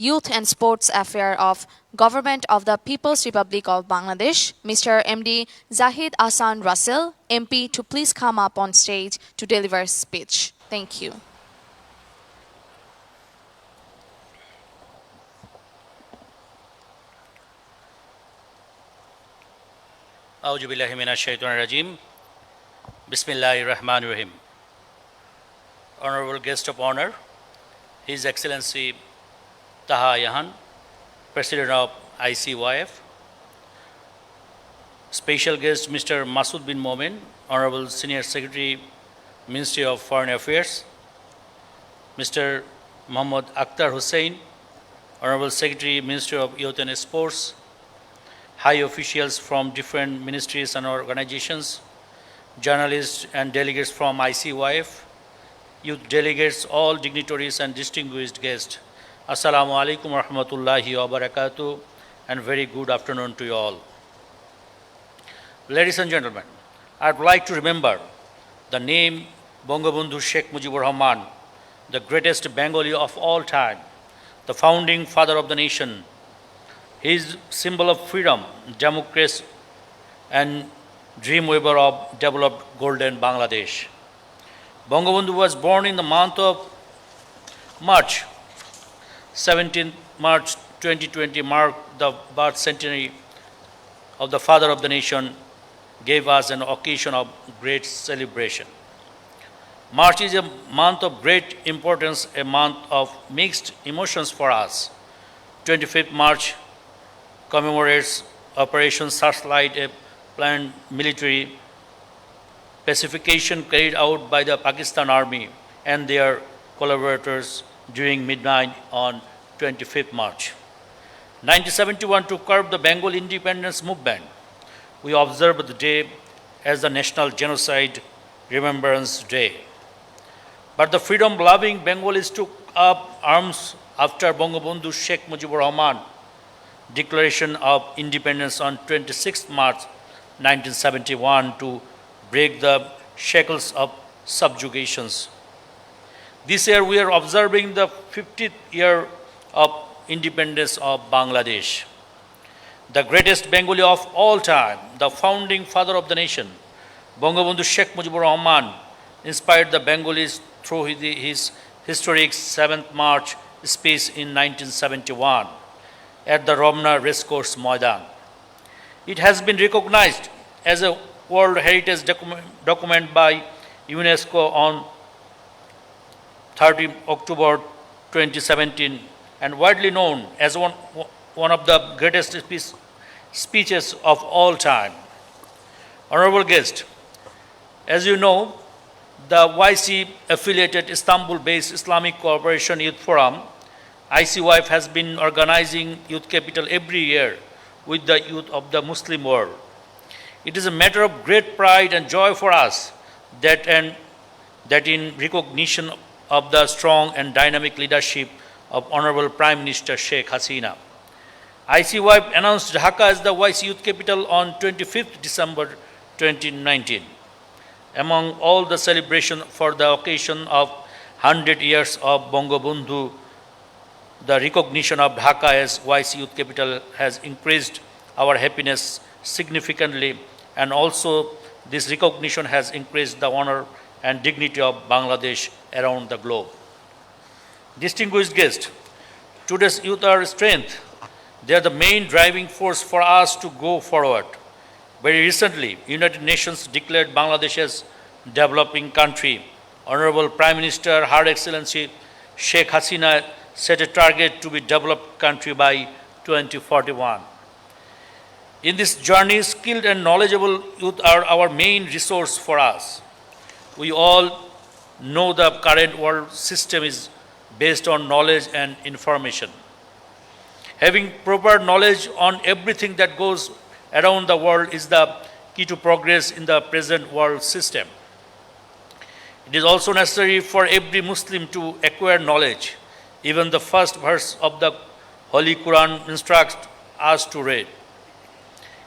Youth and Sports Affair of Government of the People's Republic of Bangladesh, Mr. MD Zahid Ahsan Russell, MP, to please come up on stage to deliver speech. Thank you. Auzu billahi minash shaitanir rajim. Bismillahir Rahmanir Rahim. Honorable guest of honor, His Excellency Taha Yahan, President of ICYF. Special guest Mr. Masood bin Momen, Honorable Senior Secretary, Ministry of Foreign Affairs. Mr. Muhammad Akhtar Hussain, Honorable Secretary, Ministry of Youth and Sports. High officials from different ministries and organizations, journalists and delegates from ICYF, youth delegates, all dignitaries and distinguished guests. Assalamu alaikum wa rahmatullahi wa barakatuh, and very good afternoon to you all. Ladies and gentlemen, I'd like to remember the name Bangabandhu Sheikh Mujibur Rahman, the greatest Bengali of all time, the founding father of the nation. His symbol of freedom, democracy, and dreamweaver of developed golden Bangladesh. Bangabandhu was born in the month of March. 17th March 2020 marked the birth centenary of the father of the nation, gave us an occasion of great celebration. March is a month of great importance, a month of mixed emotions for us. 25th March commemorates Operation Searchlight, a planned military pacification carried out by the Pakistan Army and their collaborators during midnight on 25th March. 1971, to curb the Bengal independence movement, we observe the day as the National Genocide Remembrance Day. But the freedom-loving Bengalis took up arms after Bangabandhu Sheikh Mujibur Rahman Declaration of Independence on 26 March 1971 to break the shackles of subjugations. This year we are observing the 50th year of independence of Bangladesh. The greatest Bengali of all time, the founding father of the nation, Bangabandhu Sheikh Mujibur Rahman, inspired the Bengalis through his historic 7th March speech in 1971. At the Romna Racecourse Maidan. It has been recognized as a World Heritage document by UNESCO on 30 October 2017 and widely known as one of the greatest speeches of all time. Honorable guest, as you know, the YC affiliated Istanbul-based Islamic Cooperation Youth Forum ICYF has been organizing Youth Capital every year with the youth of the Muslim world. It is a matter of great pride and joy for us that in recognition of the strong and dynamic leadership of Honorable Prime Minister Sheikh Hasina, ICYF announced Dhaka as the YC Youth Capital on 25th December 2019. Among all the celebration for the occasion of 100 years of Bangabandhu, the recognition of Dhaka as YC Youth Capital has increased our happiness significantly, and also this recognition has increased the honor and dignity of Bangladesh around the globe. Distinguished guests, today's youth are strength. They are the main driving force for us to go forward. Very recently, United Nations declared Bangladesh as developing country. Honorable Prime Minister, Her Excellency Sheikh Hasina set a target to be developed country by 2041. In this journey, skilled and knowledgeable youth are our main resource for us. We all know the current world system is based on knowledge and information. Having proper knowledge on everything that goes around the world is the key to progress in the present world system. It is also necessary for every Muslim to acquire knowledge. Even the first verse of the Holy Quran instructs us to read.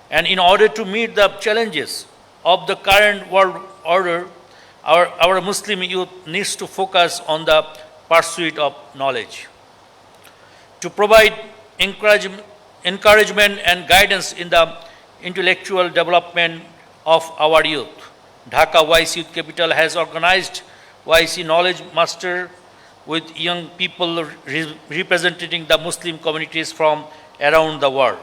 And in order to meet the challenges of the current world order, our Muslim youth needs to focus on the pursuit of knowledge. to provide encouragement and guidance in the intellectual development of our youth. Dhaka Vice Youth Capital has organized YC Knowledge Master with young people representing the Muslim communities from around the world.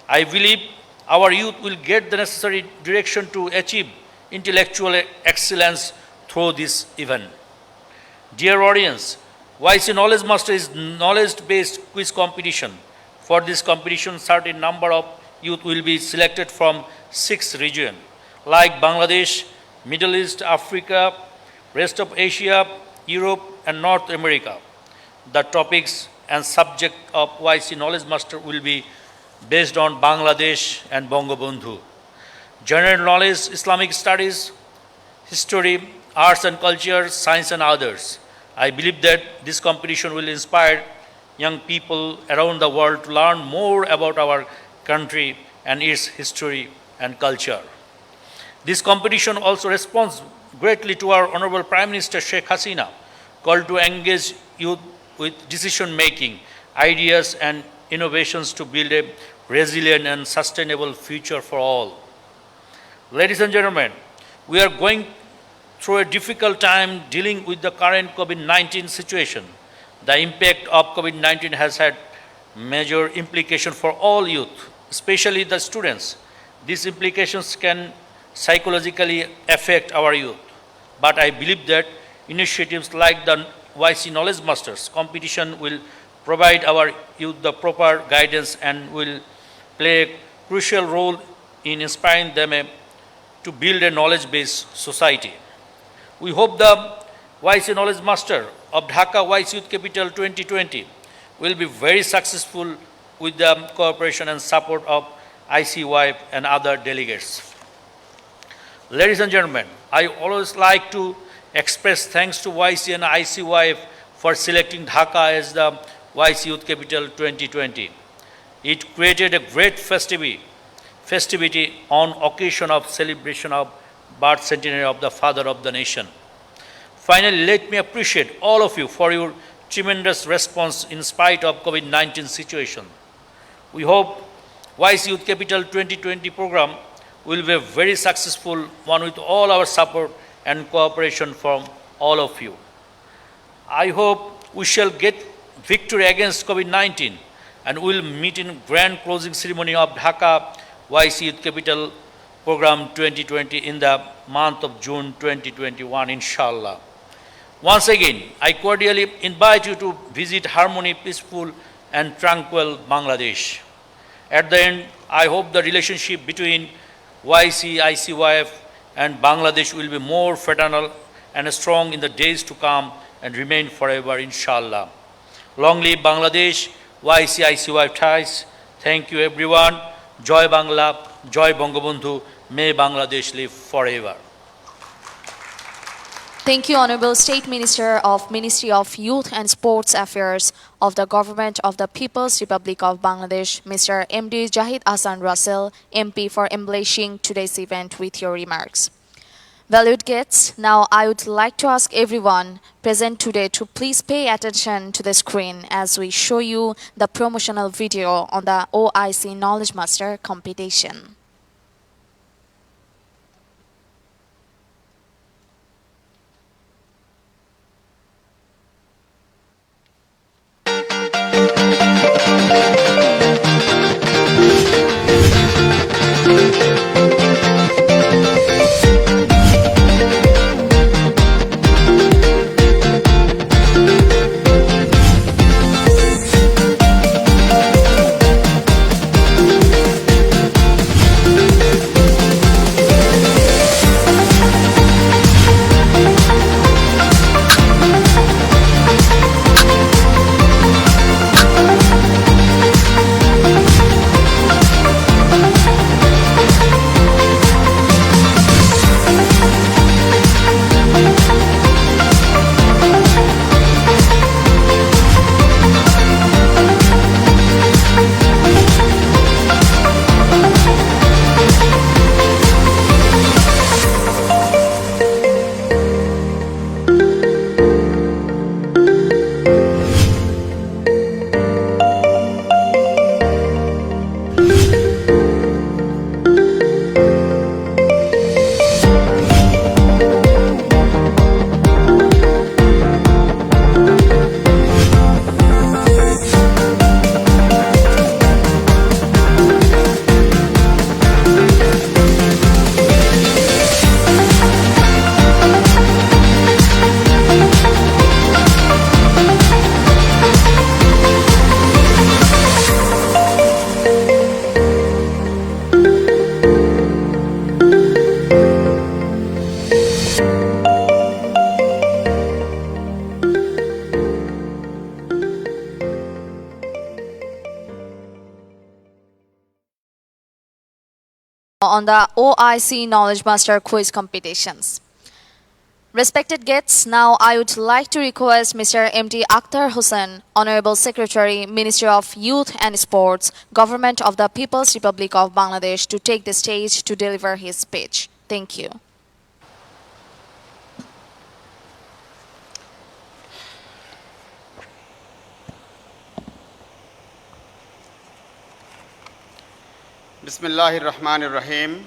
I believe our youth will get the necessary direction to achieve intellectual excellence through this event. Dear audience, YC Knowledge Master is knowledge-based quiz competition. For this competition, certain number of youth will be selected from 6 regions like Bangladesh, Middle East, Africa, rest of Asia, Europe, and North America. The topics and subject of YC Knowledge Master will be based on Bangladesh and Bangabandhu. General knowledge, Islamic studies, history, arts and culture, science and others. I believe that this competition will inspire young people around the world to learn more about our country and its history and culture. This competition also responds greatly to our Honorable Prime Minister Sheikh Hasina call to engage youth with decision making, ideas and innovations to build a resilient and sustainable future for all. Ladies and gentlemen, we are going through a difficult time dealing with the current COVID-19 situation. The impact of COVID-19 has had major implications for all youth, especially the students. These implications can psychologically affect our youth. But I believe that initiatives like the YC Knowledge Masters competition will provide our youth the proper guidance and will play a crucial role in inspiring them to build a knowledge-based society. We hope the YC Knowledge Master of Dhaka YC Youth Capital 2020 will be very successful with the cooperation and support of ICY and other delegates. Ladies and gentlemen, I always like to express thanks to YC and ICY for selecting Dhaka as the YC Youth Capital 2020. It created a great festivity on occasion of celebration of birth centenary of the Father of the Nation. Finally, let me appreciate all of you for your tremendous response in spite of COVID-19 situation. We hope YC Youth Capital 2020 program will be a very successful one with all our support and cooperation from all of you. I hope we shall get victory against COVID-19 and we will meet in grand closing ceremony of Dhaka YC Youth Capital Program 2020 in the month of June 2021, inshallah. Once again, I cordially invite you to visit Harmony, peaceful and tranquil Bangladesh. At the end, I hope the relationship between YC, ICYF and Bangladesh will be more fraternal and strong in the days to come and remain forever, inshallah. Long live Bangladesh, YC, ICYF ties. Thank you everyone. Joy Bangla, Joy Bangabandhu. May Bangladesh live forever. Thank you, Honorable State Minister of Ministry of Youth and Sports Affairs of the Government of the People's Republic of Bangladesh, Mr. MD Zahid Ahsan Russell, MP, for embellishing today's event with your remarks. Valued guests, now I would like to ask everyone present today to please pay attention to the screen as we show you the promotional video on the OIC Knowledge Master competition. on the OIC Knowledge Master Quiz competitions. Respected guests, now I would like to request Mr. M.D. Akhtar Hussain, Honorable Secretary, Ministry of Youth and Sports, Government of the People's Republic of Bangladesh, to take the stage to deliver his speech. Thank you. Bismillahir Rahmanir Rahim.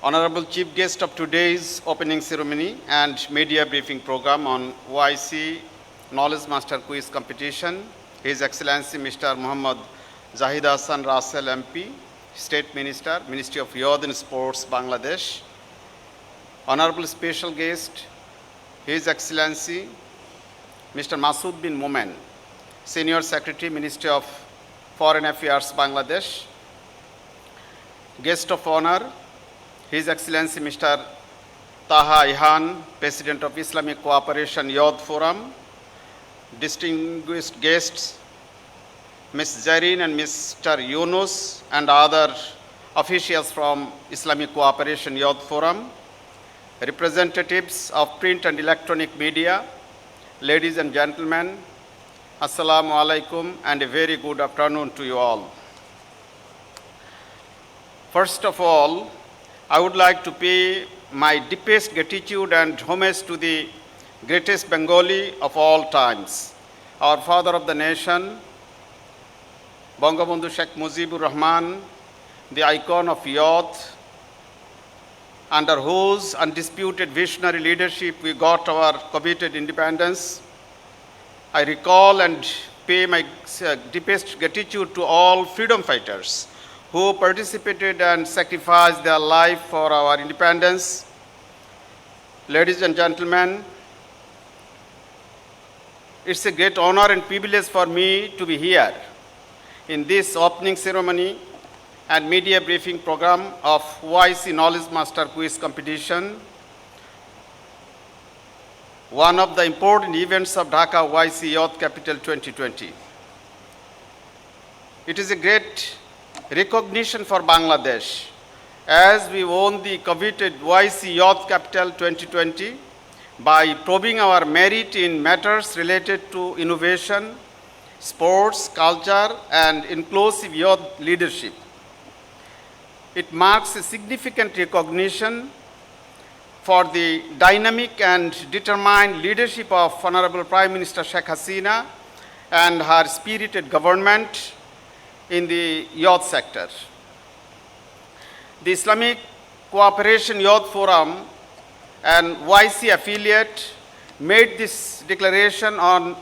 Honorable Chief Guest of today's opening ceremony and media briefing program on OIC Knowledge Master Quiz competition, His Excellency Mr. Muhammad Zahid Hasan Russell MP, State Minister, Ministry of Youth and Sports, Bangladesh. Honorable Special Guest, His Excellency Mr. Masood bin Momen, Senior Secretary, Ministry of Foreign Affairs, Bangladesh. Guest of Honor, His Excellency Mr. Taha Ihan, President of Islamic Cooperation Youth Forum. Distinguished guests, Ms. Zareen and Mr. Yunus and other officials from Islamic Cooperation Youth Forum. Representatives of print and electronic media, ladies and gentlemen, Assalamu alaikum and a very good afternoon to you all. First of all, I would like to pay my deepest gratitude and homage to the greatest Bengali of all times, our father of the nation, Bangabandhu Sheikh Mujibur Rahman, the icon of youth, under whose undisputed visionary leadership we got our coveted independence. I recall and pay my deepest gratitude to all freedom fighters who participated and sacrificed their life for our independence. Ladies and gentlemen, it's a great honor and privilege for me to be here in this opening ceremony and media briefing program of OIC Knowledge Master Quiz competition, one of the important events of Dhaka OIC Youth Capital 2020. It is a great recognition for Bangladesh as we won the coveted OIC Youth Capital 2020 by proving our merit in matters related to innovation, sports, culture, and inclusive youth leadership. It marks a significant recognition for the dynamic and determined leadership of Honorable Prime Minister Sheikh Hasina and her spirited government in the youth sector. The Islamic Cooperation Youth Forum, an OIC affiliate, made this declaration on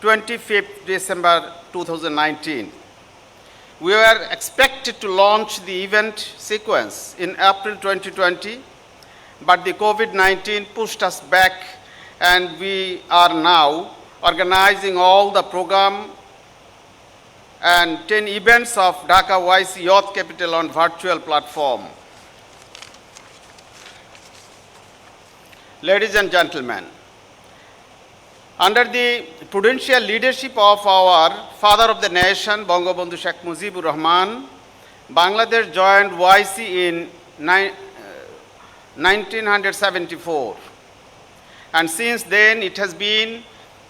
25th December 2019. We were expected to launch the event sequence in April 2020, but the COVID-19 pushed us back, and we are now organizing all the program and 10 events of Dhaka OIC Youth Capital on virtual platform. Ladies and gentlemen, under the prudential leadership of our father of the nation, Bangabandhu Sheikh Mujibur Rahman, Bangladesh joined OIC in 1974. And since then, it has been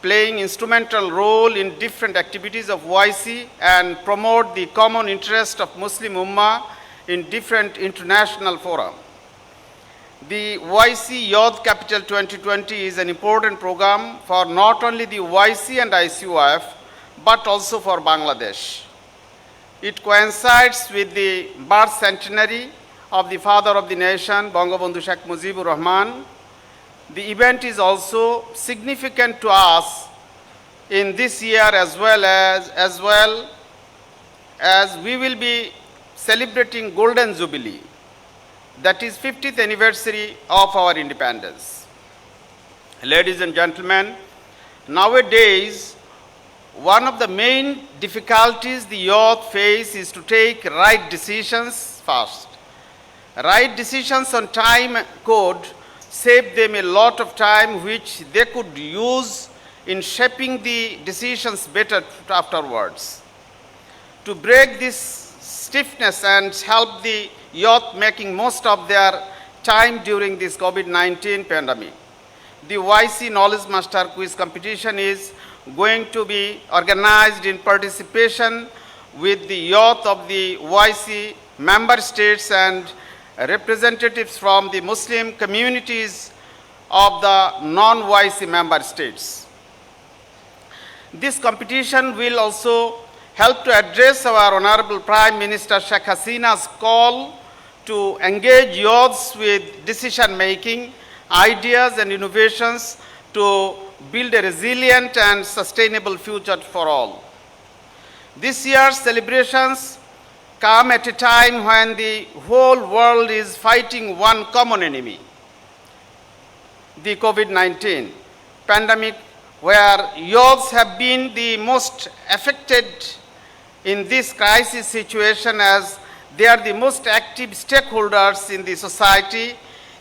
playing instrumental role in different activities of OIC and promote the common interest of Muslim Ummah in different international fora. The OIC Youth Capital 2020 is an important program for not only the OIC and ICOF, but also for Bangladesh. It coincides with the birth centenary of the father of the nation, Bangabandhu Sheikh Mujibur Rahman. The event is also significant to us in this year as well as we will be celebrating Golden Jubilee, that is 50th anniversary of our independence. Ladies and gentlemen, nowadays, one of the main difficulties the youth face is to take right decisions fast. Right decisions on time could save them a lot of time which they could use in shaping the decisions better afterwards. To break this stiffness and help the youth making most of their time during this COVID-19 pandemic. The YC Knowledge Master Quiz competition is going to be organized in participation with the youth of the YC member states and representatives from the Muslim communities of the non-YC member states. This competition will also help to address our Honorable Prime Minister Sheikh Hasina's call to engage youths with decision-making, ideas and innovations to build a resilient and sustainable future for all. This year's celebrations come at a time when the whole world is fighting one common enemy, the COVID-19 pandemic, where youths have been the most affected in this crisis situation as they are the most active stakeholders in the society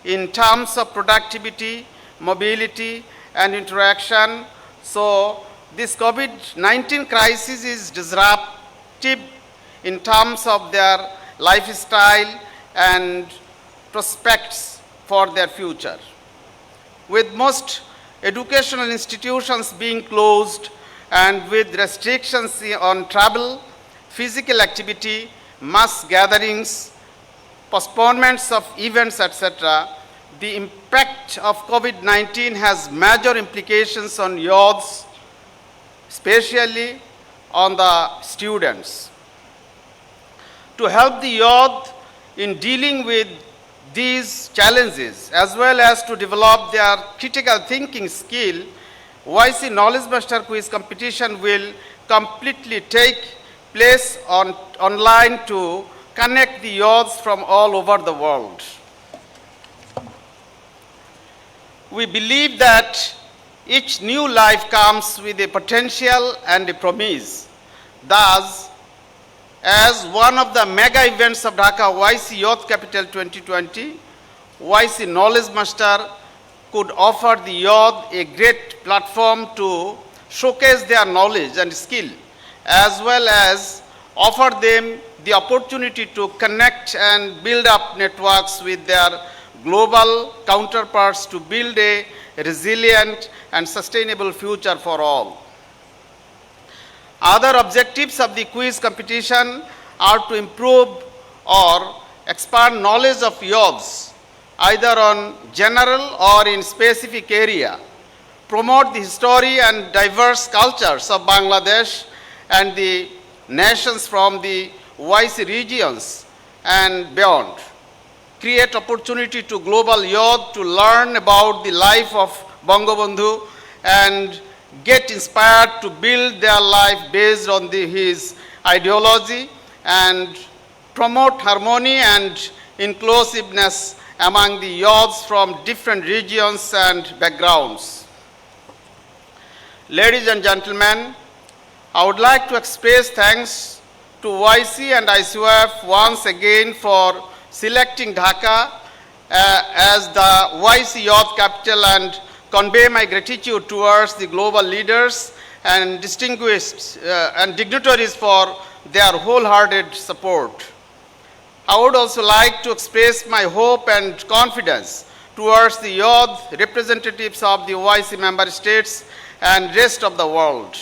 in terms of productivity, mobility, and interaction. So this COVID-19 crisis is disruptive in terms of their lifestyle and prospects for their future. With most educational institutions being closed and with restrictions on travel, physical activity, mass gatherings, postponements of events, etc., the impact of COVID-19 has major implications on youths, especially on the students. To help the youth in dealing with these challenges, as well as to develop their critical thinking skill, YC Knowledge Master Quiz competition will completely take place online to connect the youths from all over the world. We believe that each new life comes with a potential and a promise. Thus, as one of the mega events of Dhaka YC Youth Capital 2020, YC Knowledge Master could offer the youth a great platform to showcase their knowledge and skill, as well as offer them the opportunity to connect and build up networks with their global counterparts to build a resilient and sustainable future for all. Other objectives of the quiz competition are to improve or expand knowledge of youths, either on general or in specific area, promote the history and diverse cultures of Bangladesh and the nations from the YC regions and beyond, create opportunity to global youth to learn about the life of Bangabandhu and get inspired to build their life based on his ideology and promote harmony and inclusiveness among the youths from different regions and backgrounds. Ladies and gentlemen, I would like to express thanks to YC and ICOF once again for selecting Dhaka as the YC Youth Capital and convey my gratitude towards the global leaders and distinguished and dignitaries for their wholehearted support. I would also like to express my hope and confidence towards the youth representatives of the YC member states and rest of the world.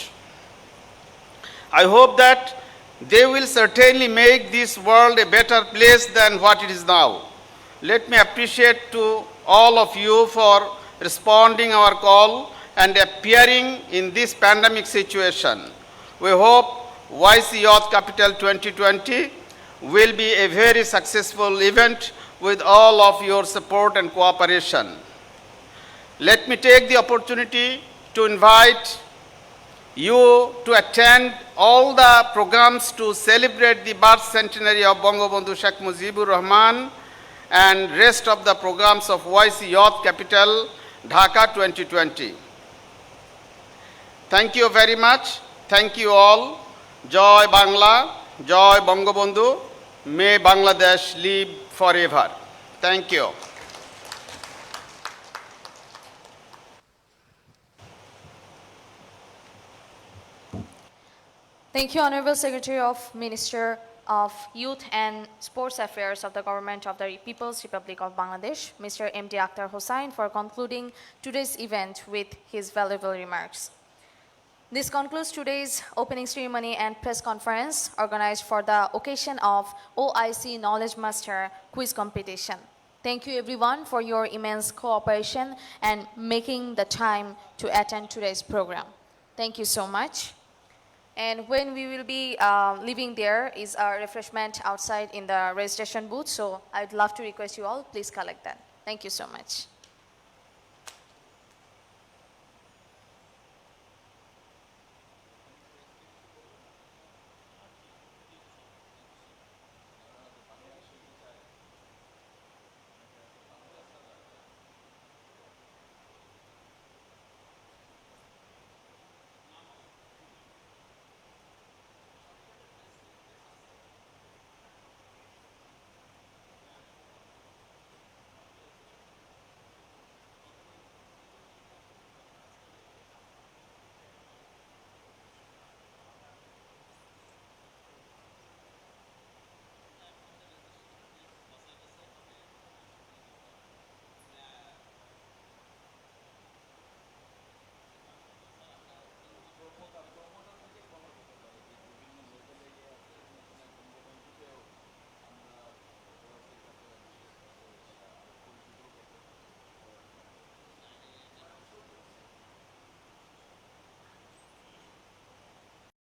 I hope that they will certainly make this world a better place than what it is now. Let me appreciate to all of you for responding our call and appearing in this pandemic situation. We hope YC Youth Capital 2020 will be a very successful event with all of your support and cooperation. Let me take the opportunity to invite you to attend all the programs to celebrate the birth centenary of Bangabandhu Sheikh Mujibur Rahman and rest of the programs of YC Youth Capital Dhaka 2020. Thank you very much. Thank you all. Joy Bangla, Joy Bangabandhu. May Bangladesh live forever. Thank you. Thank you, Honorable Secretary of Minister of Youth and Sports Affairs of the Government of the People's Republic of Bangladesh, Mr. M.D. Akhtar Hossain, for concluding today's event with his valuable remarks. This concludes today's opening ceremony and press conference organized for the occasion of OIC Knowledge Master Quiz Competition. Thank you everyone for your immense cooperation and making the time to attend today's program. Thank you so much. And when we will be leaving, there is a refreshment outside in the registration booth. So I'd love to request you all, please collect that. Thank you so much.